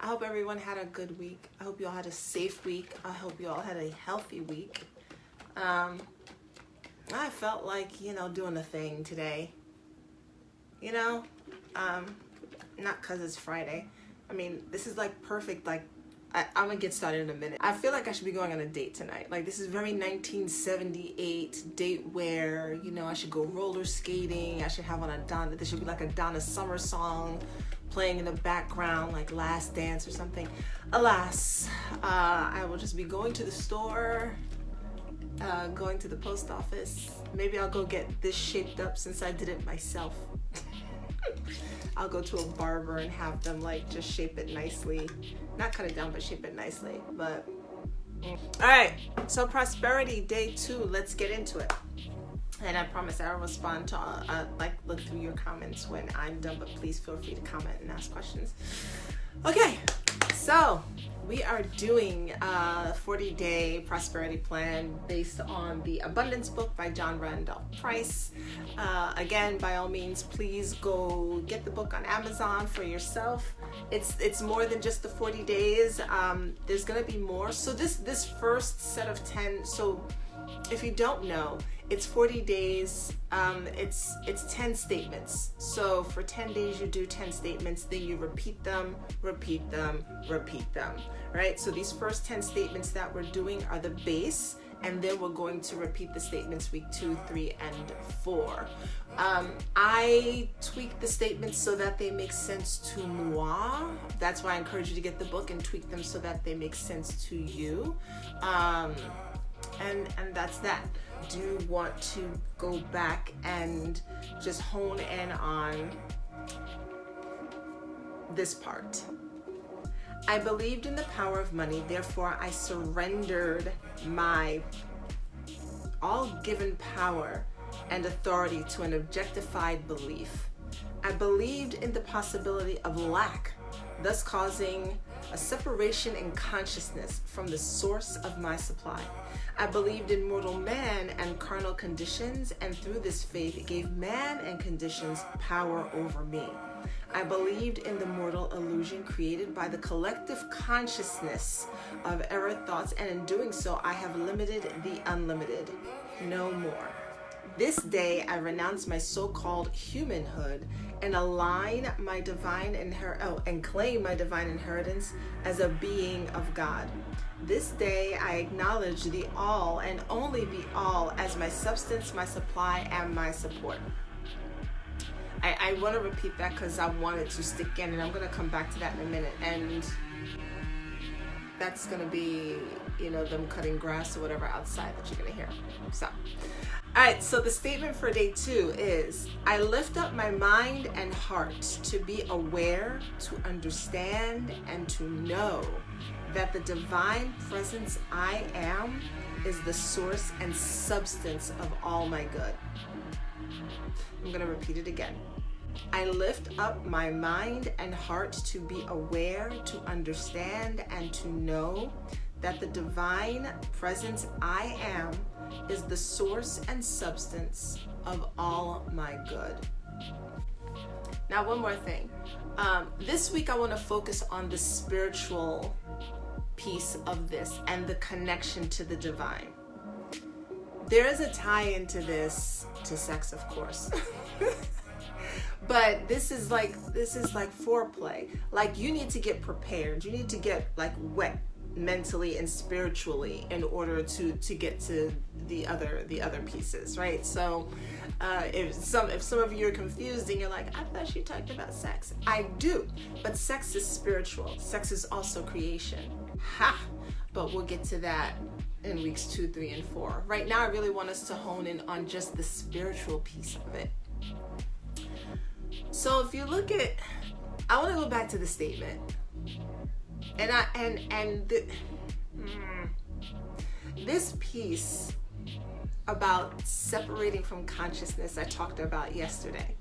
I hope everyone had a good week. I hope you all had a safe week. I hope you all had a healthy week. I felt like, doing a thing today. Not because it's Friday. I mean, this is like perfect, I'm gonna get started in a minute. I feel like I should be going on a date tonight. Like, this is very 1978 date where, I should go roller skating. I should have on there should be like a Donna Summer song playing in the background, like Last Dance or something. Alas, I will just be going to the store, going to the post office. Maybe I'll go get this shaped up since I did it myself. I'll go to a barber and have them just shape it nicely. Not cut it down, but shape it nicely. But all right, so prosperity day 2, let's get into it. And I promise I'll respond to look through your comments when I'm done, but please feel free to comment and ask questions. Okay, so we are doing a 40-day prosperity plan based on the Abundance book by John Randolph Price. Again, by all means, please go get the book on Amazon for yourself. It's more than just the 40 days. There's gonna be more. So this first set of 10. So if you don't know, it's 40 days. It's 10 statements. So for 10 days, you do 10 statements. Then you repeat them, repeat them, repeat them. Right? So these first 10 statements that we're doing are the base, and then we're going to repeat the statements week 2, 3, and 4. I tweak the statements so that they make sense to moi. That's why I encourage you to get the book and tweak them so that they make sense to you. And that's that. Do you want to go back and just hone in on this part? I believed in the power of money, therefore I surrendered my all-given power and authority to an objectified belief. I believed in the possibility of lack, thus causing a separation in consciousness from the source of my supply. I believed in mortal man and carnal conditions, and through this faith gave man and conditions power over me. I believed in the mortal illusion created by the collective consciousness of error thoughts, and in doing so, I have limited the unlimited. No more. This day, I renounce my so-called humanhood and align my divine and claim my divine inheritance as a being of God. This day, I acknowledge the all and only the all as my substance, my supply, and my support. I want to repeat that because I want it to stick in, and I'm going to come back to that in a minute. And that's going to be, them cutting grass or whatever outside that you're going to hear. So, all right, so the statement for day 2 is, I lift up my mind and heart to be aware, to understand, and to know that the divine presence I am is the source and substance of all my good. I'm going to repeat it again. I lift up my mind and heart to be aware, to understand, and to know that the divine presence I am is the source and substance of all my good. Now, one more thing. This week I want to focus on the spiritual piece of this and the connection to the divine. There is a tie into this to sex, of course. But this is like foreplay. Like, you need to get prepared. You need to get wet mentally and spiritually in order to get to the other pieces, right? So if some of you are confused and you're like, I thought you talked about sex. I do, but sex is spiritual. Sex is also creation. But we'll get to that in weeks 2, 3, and 4. Right now, I really want us to hone in on just the spiritual piece of it. So if you look at, I want to go back to the statement, this piece about separating from consciousness I talked about yesterday,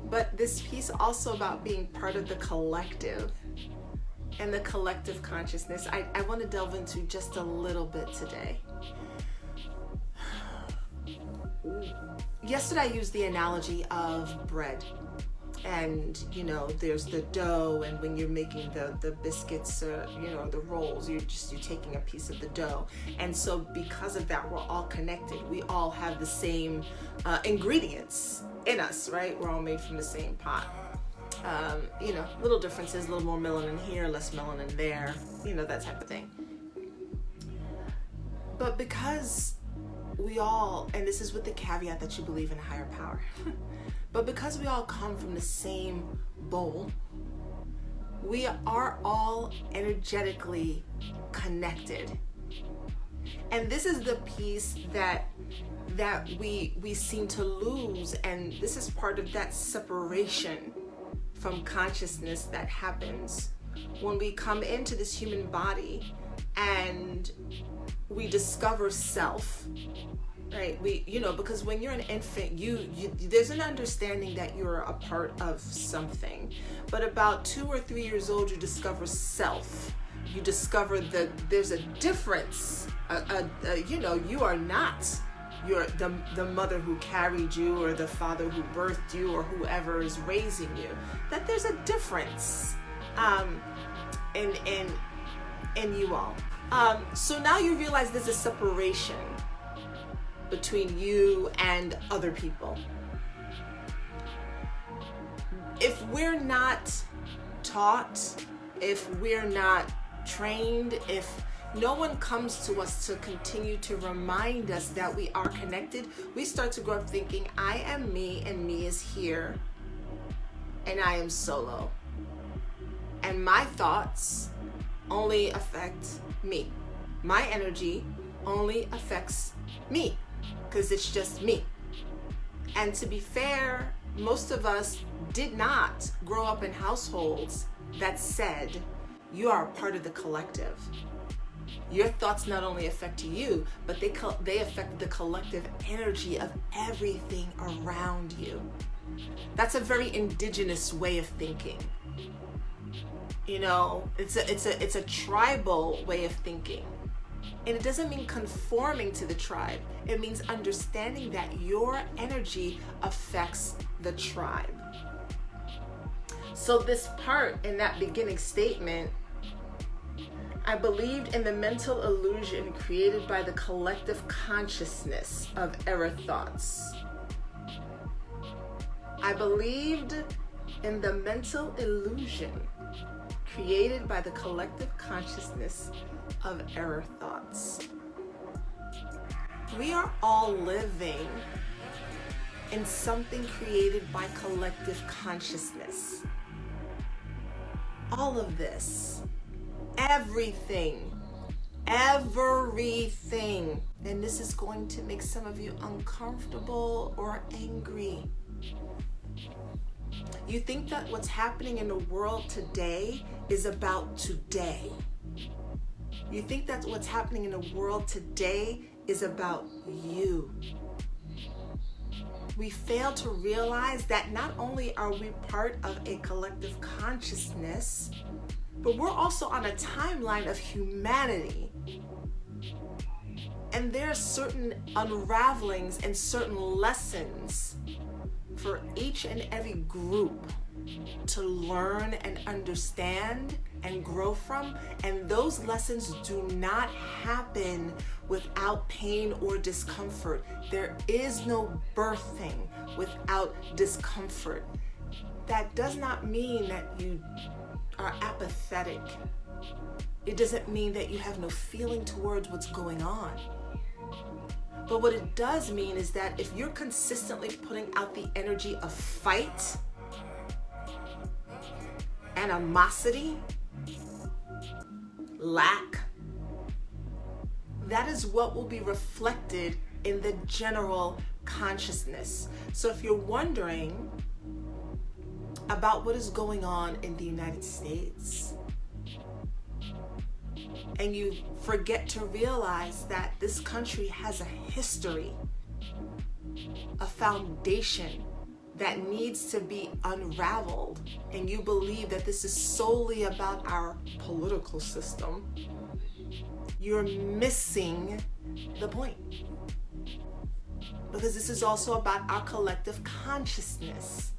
but this piece also about being part of the collective and the collective consciousness, I want to delve into just a little bit today. Yesterday I used the analogy of bread. And there's the dough, and when you're making the biscuits, the rolls, you're taking a piece of the dough. And so because of that, we're all connected. We all have the same ingredients in us, right? We're all made from the same pot. Little differences, a little more melanin here, less melanin there, that type of thing. But because we all, and this is with the caveat that you believe in a higher power, but because we all come from the same bowl, we are all energetically connected. And this is the piece that we seem to lose, and this is part of that separation from consciousness that happens when we come into this human body and we discover self, right? Because when you're an infant, you there's an understanding that you're a part of something. But about 2 or 3 years old, you discover self. You discover that there's a difference. You are not the mother who carried you, or the father who birthed you, or whoever is raising you. That there's a difference in you all. So now you realize there's a separation between you and other people. If we're not taught, if we're not trained, if no one comes to us to continue to remind us that we are connected, we start to grow up thinking, I am me and me is here, and I am solo. And my thoughts only affect me. My energy only affects me, because it's just me. And to be fair, most of us did not grow up in households that said, you are a part of the collective. Your thoughts not only affect you, but they affect the collective energy of everything around you. That's a very indigenous way of thinking. It's a tribal way of thinking. And it doesn't mean conforming to the tribe. It means understanding that your energy affects the tribe. So this part in that beginning statement, I believed in the mental illusion created by the collective consciousness of error thoughts. I believed in the mental illusion created by the collective consciousness of error thoughts. We are all living in something created by collective consciousness. All of this, everything, and this is going to make some of you uncomfortable or angry. You think that what's happening in the world today is about today. You think that what's happening in the world today is about you. We fail to realize that not only are we part of a collective consciousness, but we're also on a timeline of humanity. And there are certain unravelings and certain lessons for each and every group to learn and understand and grow from. And those lessons do not happen without pain or discomfort. There is no birthing without discomfort. That does not mean that you are apathetic. It doesn't mean that you have no feeling towards what's going on. But what it does mean is that if you're consistently putting out the energy of fight, animosity, lack, that is what will be reflected in the general consciousness. So if you're wondering about what is going on in the United States, and you forget to realize that this country has a history, a foundation that needs to be unraveled, and you believe that this is solely about our political system, you're missing the point. Because this is also about our collective consciousness.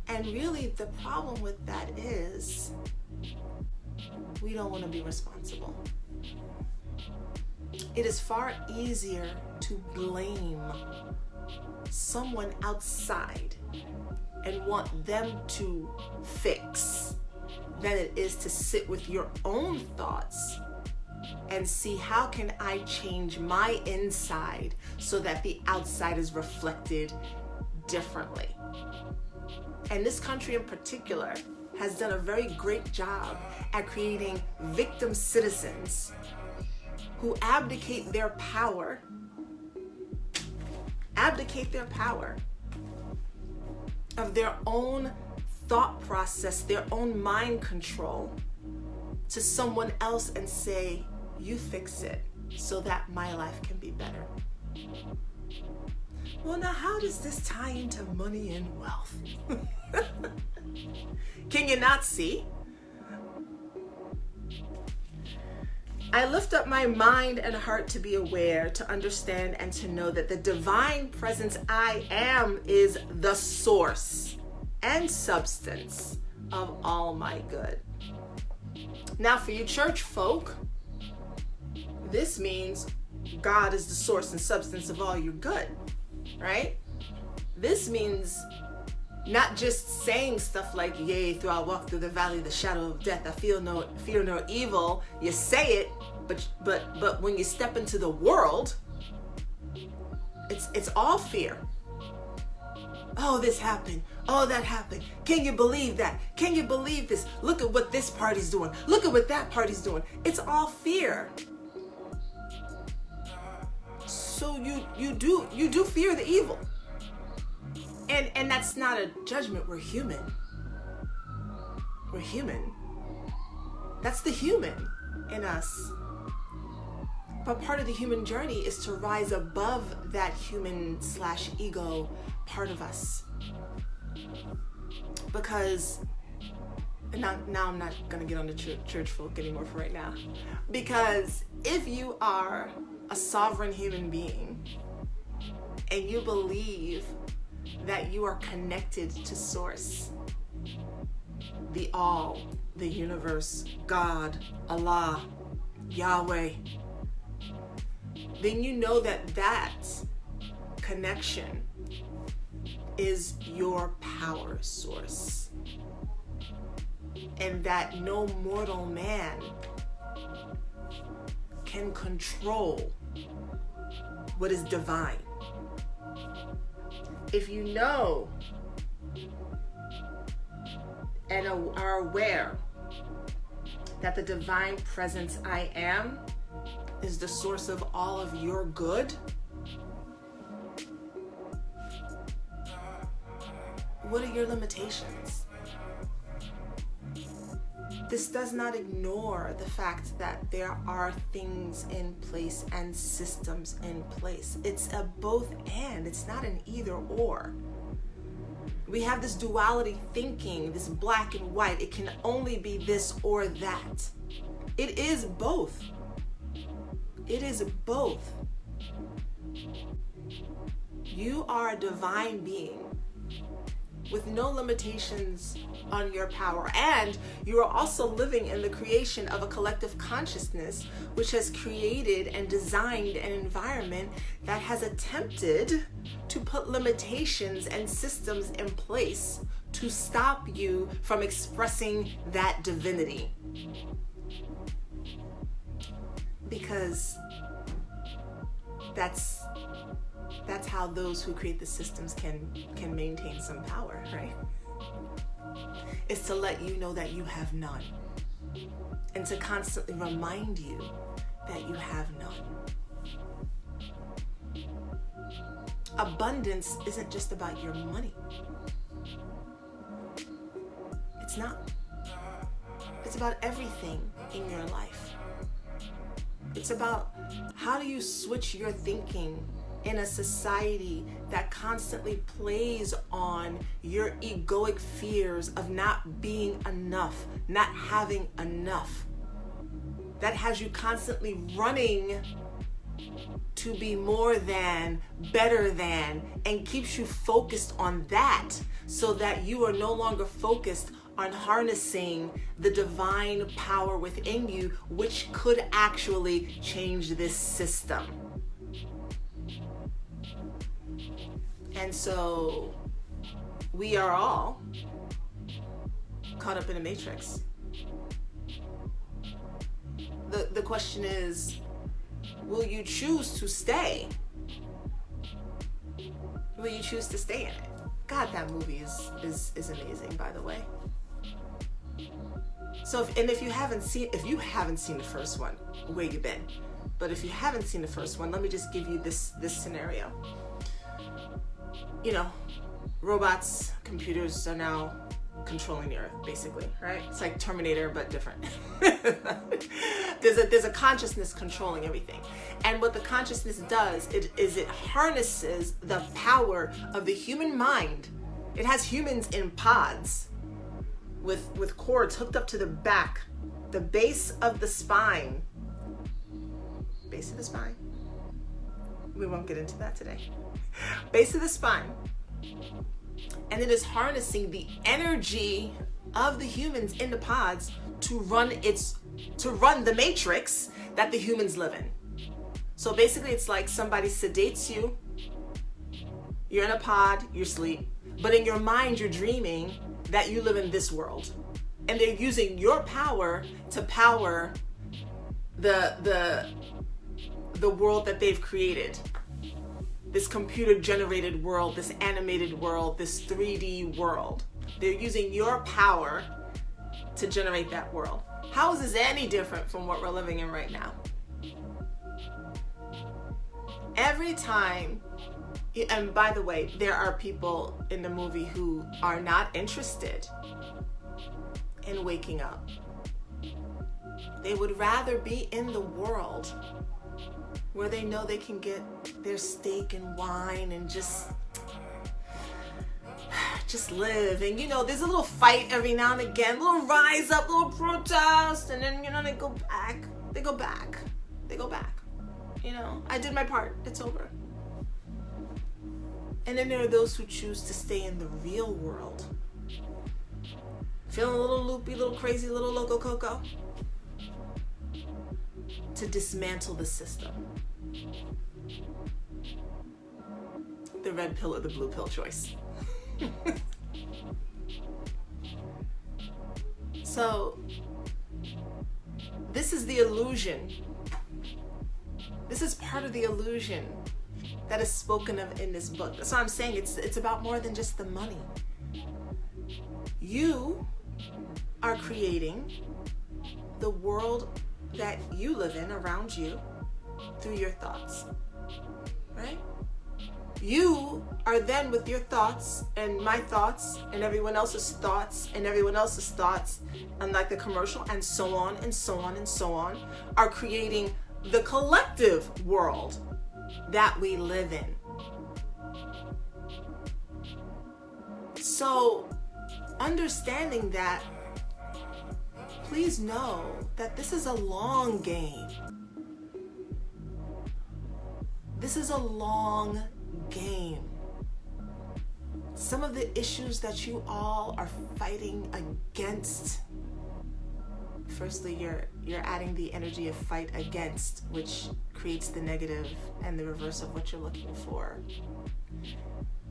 And really the problem with that is we don't want to be responsible. It is far easier to blame someone outside and want them to fix than it is to sit with your own thoughts and see how can I change my inside so that the outside is reflected differently. And this country in particular has done a very great job at creating victim citizens who abdicate their power of their own thought process, their own mind control to someone else and say, you fix it so that my life can be better. Well, now how does this tie into money and wealth? Can you not see? I lift up my mind and heart to be aware, to understand, and to know that the divine presence I am is the source and substance of all my good. Now for you church folk, this means God is the source and substance of all your good, right? This means not just saying stuff like, yea, though I walk through the valley of the shadow of death, I fear no evil. You say it, but when you step into the world, it's all fear. Oh, this happened. Oh, that happened. Can you believe that? Can you believe this? Look at what this party's doing. Look at what that party's doing. It's all fear. So you do fear the evil. And that's not a judgment. We're human. We're human. That's the human in us. But part of the human journey is to rise above that human/ego part of us. Because, and now I'm not going to get on the church folk anymore for right now. Because if you are a sovereign human being and you believe that you are connected to source, the all, the universe, God, Allah, Yahweh, then you know that connection is your power source, and that no mortal man can control what is divine. If you know and are aware that the divine presence I am is the source of all of your good, what are your limitations? This does not ignore the fact that there are things in place and systems in place. It's a both and. It's not an either or. We have this duality thinking, this black and white. It can only be this or that. It is both. It is both. You are a divine being with no limitations on your power. And you are also living in the creation of a collective consciousness which has created and designed an environment that has attempted to put limitations and systems in place to stop you from expressing that divinity. Because that's how those who create the systems can maintain some power, right? Is to let you know that you have none, and to constantly remind you that you have none. Abundance isn't just about your money. It's not. It's about everything in your life. It's about how do you switch your thinking in a society that constantly plays on your egoic fears of not being enough, not having enough. That has you constantly running to be more than, better than, and keeps you focused on that, so that you are no longer focused on harnessing the divine power within you, which could actually change this system. And so we are all caught up in a matrix. The question is, will you choose to stay? Will you choose to stay in it? God, that movie is amazing, by the way. So, if you haven't seen the first one, where you been? But if you haven't seen the first one, let me just give you this scenario. You know, robots, computers are now controlling the earth, basically, right? It's like Terminator, but different. There's a consciousness controlling everything. And what the consciousness does, it harnesses the power of the human mind. It has humans in pods with cords hooked up to the back, the base of the spine. Base of the spine. We won't get into that today. Base of the spine. And it is harnessing the energy of the humans in the pods to run the matrix that the humans live in. So basically it's like somebody sedates you. You're in a pod, you sleep, but in your mind you're dreaming that you live in this world. And they're using your power to power the world that they've created. This computer-generated world, this animated world, this 3D world. They're using your power to generate that world. How is this any different from what we're living in right now? Every time, and by the way, there are people in the movie who are not interested in waking up. They would rather be in the world where they know they can get their steak and wine and just live. And there's a little fight every now and again, a little rise up, little protest, and then they go back. I did my part, it's over. And then there are those who choose to stay in the real world, feeling a little loopy, a little crazy, a little loco coco, to dismantle the system. The red pill or the blue pill choice. So, this is the illusion. This is part of the illusion that is spoken of in this book. That's why I'm saying it's about more than just the money. You are creating the world that you live in around you through your thoughts, right? You are then, with your thoughts and my thoughts and everyone else's thoughts and everyone else's thoughts, and like the commercial, and so on and so on and so on, are creating the collective world that we live in. So, understanding that, please know that this is a long game. This is a long game. Some of the issues that you all are fighting against, firstly, you're adding the energy of fight against, which creates the negative and the reverse of what you're looking for.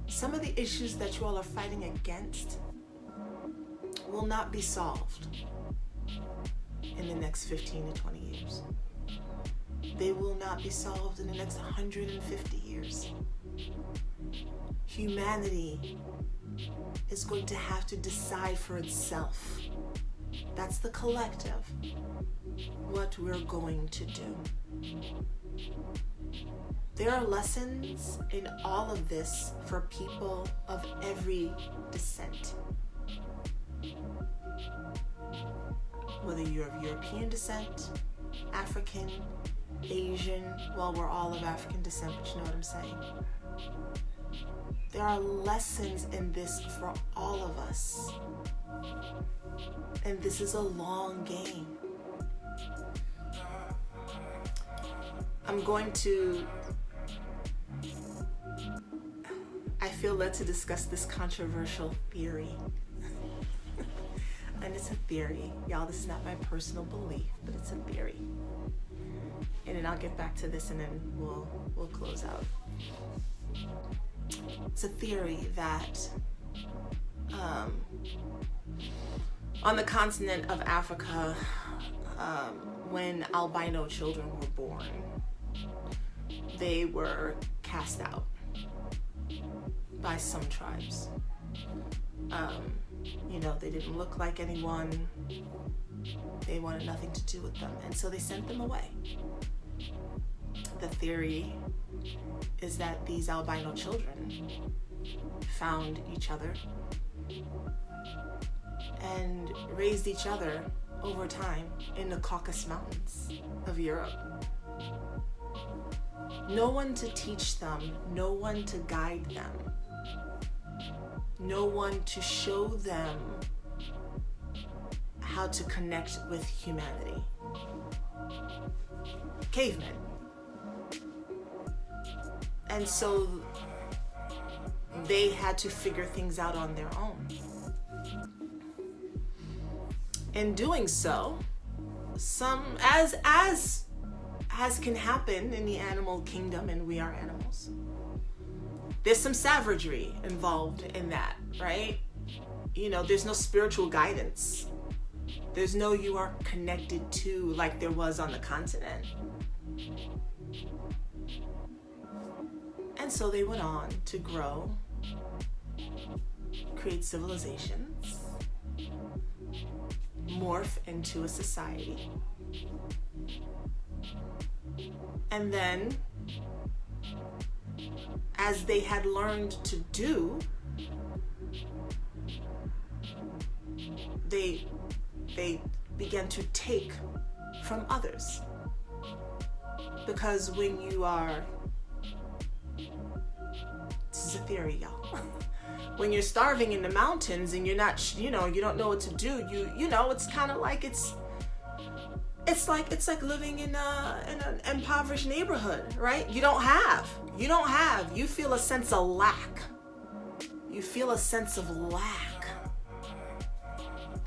Some of the issues that you all are fighting against will not be solved in the next 15 to 20 years. They will not be solved in the next 150 years. Humanity is going to have to decide for itself. That's the collective, what we're going to do. There are lessons in all of this for people of every descent. Whether you're of European descent, African, Asian, well, we're all of African descent, but you know what I'm saying. There are lessons in this for all of us. And this is a long game. I'm going to, I feel led to discuss this controversial theory. And it's a theory. Y'all, this is not my personal belief, but it's a theory. And then I'll get back to this and then we'll close out. It's a theory that on the continent of Africa, when albino children were born, they were cast out by some tribes. They didn't look like anyone. They wanted nothing to do with them, and so they sent them away. The theory is that these albino children found each other and raised each other over time in the Caucasus Mountains of Europe. No one to teach them, no one to guide them, no one to show them how to connect with humanity. Cavemen. And so they had to figure things out on their own. In doing so, as can happen in the animal kingdom, and we are animals, there's some savagery involved in that, right? There's no spiritual guidance. There's no you are connected to like there was on the continent. And so they went on to grow, create civilizations, morph into a society. And then, as they had learned to do, they began to take from others. Because when you are, this is a theory, y'all. When you're starving in the mountains and you're not, you don't know what to do, it's kind of like it's like living in an impoverished neighborhood, right? You feel a sense of lack. You feel a sense of lack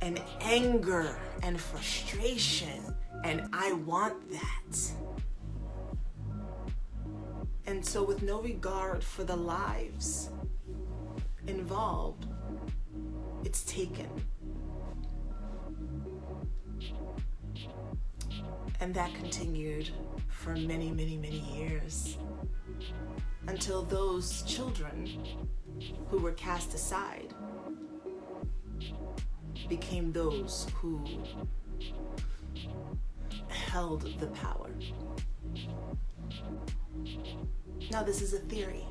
and anger and frustration, and I want that. And so with no regard for the lives involved, it's taken. And that continued for many, many, many years until those children who were cast aside became those who held the power. Now, this is a theory.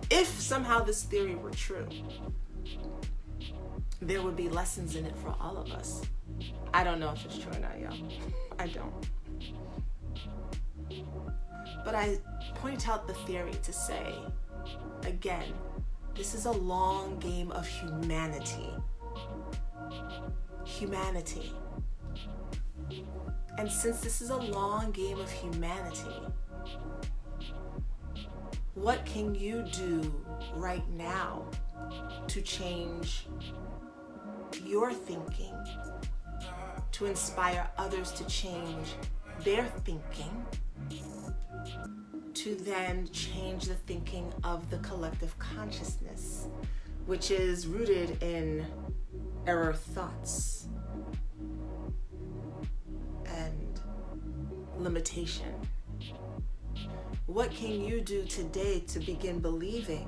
If somehow this theory were true, there would be lessons in it for all of us. I don't know if it's true or not, y'all. I don't. But I point out the theory to say, again, this is a long game of humanity. Humanity. And since this is a long game of humanity, what can you do right now to change your thinking, to inspire others to change their thinking, to then change the thinking of the collective consciousness, which is rooted in error thoughts and limitation? What can you do today to begin believing?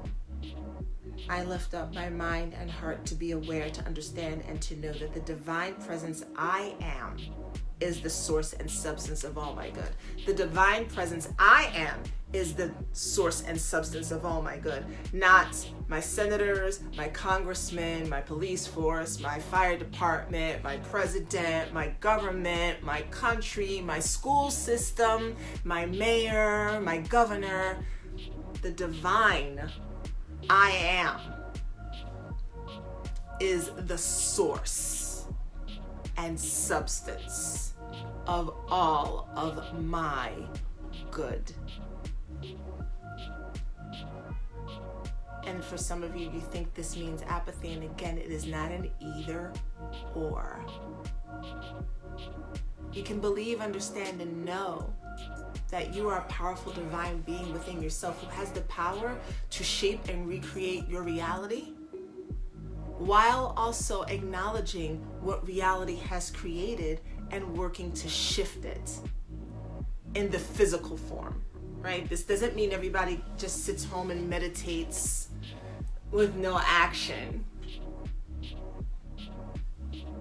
I lift up my mind and heart to be aware, to understand, and to know that the divine presence I am is the source and substance of all my good. The divine presence I am is the source and substance of all my good. Not my senators, my congressmen, my police force, my fire department, my president, my government, my country, my school system, my mayor, my governor. The divine I am is the source and substance of all of my good. And for some of you, you think this means apathy. And again, it is not an either or. You can believe, understand, and know that you are a powerful divine being within yourself who has the power to shape and recreate your reality, while also acknowledging what reality has created and working to shift it in the physical form, right? This doesn't mean everybody just sits home and meditates with no action,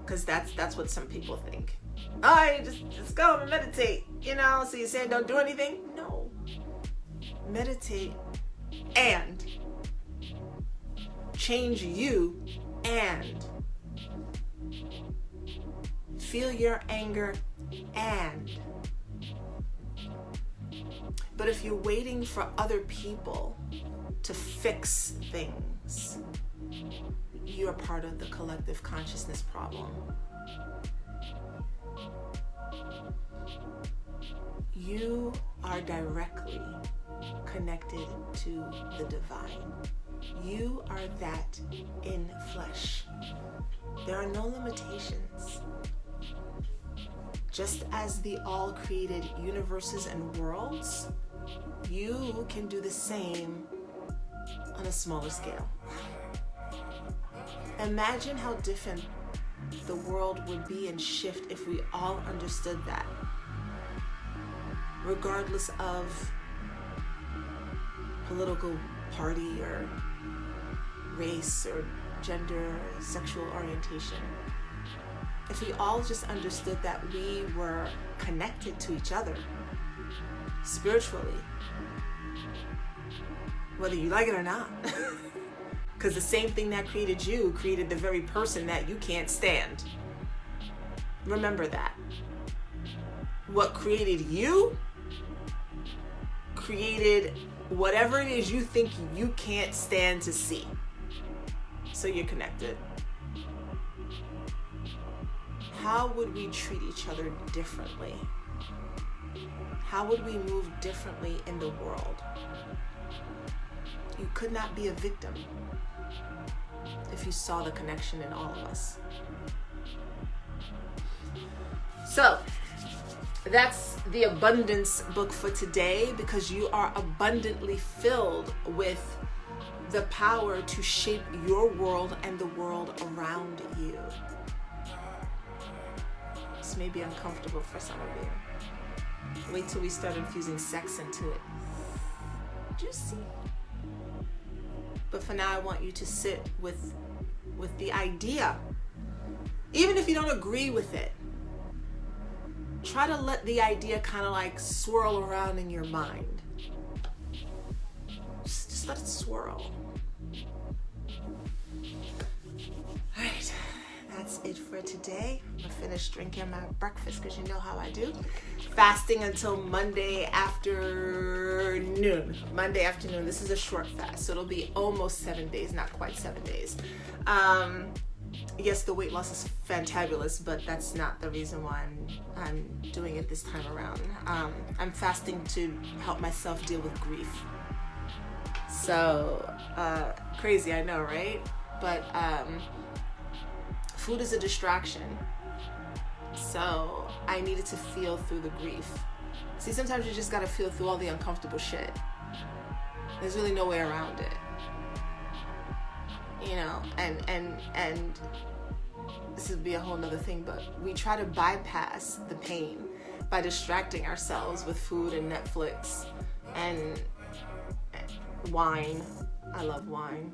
because that's what some people think. Oh, just go home and meditate, so you're saying don't do anything? No. Meditate and change you and feel your anger and. But if you're waiting for other people to fix things, you are part of the collective consciousness problem. You are directly connected to the divine. You are that in flesh. There are no limitations. Just as the all created universes and worlds, you can do the same on a smaller scale. Imagine how different the world would be and shift if we all understood that. Regardless of political party or race or gender or sexual orientation. If we all just understood that we were connected to each other spiritually, whether you like it or not. Because the same thing that created you created the very person that you can't stand. Remember that. What created you created whatever it is you think you can't stand to see. So you're connected. How would we treat each other differently? How would we move differently in the world? You could not be a victim if you saw the connection in all of us. So, that's the abundance book for today, because you are abundantly filled with the power to shape your world and the world around you. This may be uncomfortable for some of you. Wait till we start infusing sex into it. Juicy. But for now, I want you to sit with the idea. Even if you don't agree with it, try to let the idea kind of like swirl around in your mind. Just let it swirl. All right, that's it for today. I'm gonna finish drinking my breakfast because you know how I do. Fasting until Monday afternoon. Monday afternoon. This is a short fast, so it'll be almost 7 days, not quite 7 days. Yes, the weight loss is fantabulous, but that's not the reason why I'm doing it this time around. I'm fasting to help myself deal with grief. So, crazy, I know, right? But food is a distraction. So I needed to feel through the grief. See, sometimes you just gotta feel through all the uncomfortable shit. There's really no way around it. And this would be a whole nother thing, but we try to bypass the pain by distracting ourselves with food and Netflix and wine. I love wine.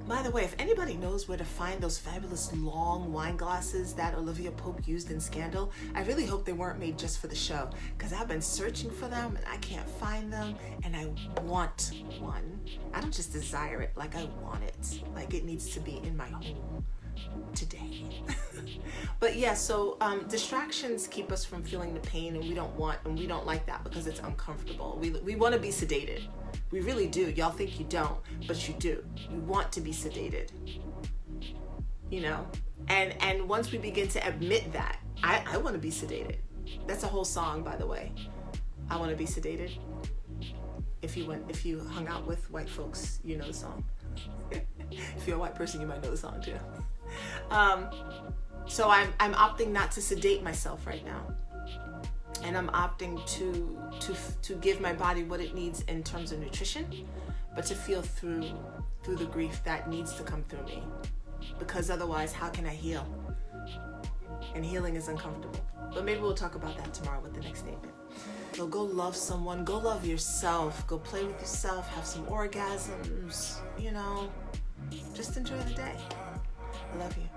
By the way, if anybody knows where to find those fabulous long wine glasses that Olivia Pope used in Scandal, I really hope they weren't made just for the show, because I've been searching for them and I can't find them, and I want one. I don't just desire it, like I want it. Like it needs to be in my home today. But yeah, so distractions keep us from feeling the pain, and we don't like that because it's uncomfortable. We want to be sedated. We really do. Y'all think you don't, but you do. You want to be sedated. And once we begin to admit that, I want to be sedated. That's a whole song, by the way. I want to be sedated. If you hung out with white folks, you know the song. If you're a white person, you might know the song too. So I'm opting not to sedate myself right now, and I'm opting to give my body what it needs in terms of nutrition, but to feel through the grief that needs to come through me, because otherwise, how can I heal? And healing is uncomfortable. But maybe we'll talk about that tomorrow with the next statement. So go love someone, go love yourself, go play with yourself, have some orgasms, just enjoy the day. I love you.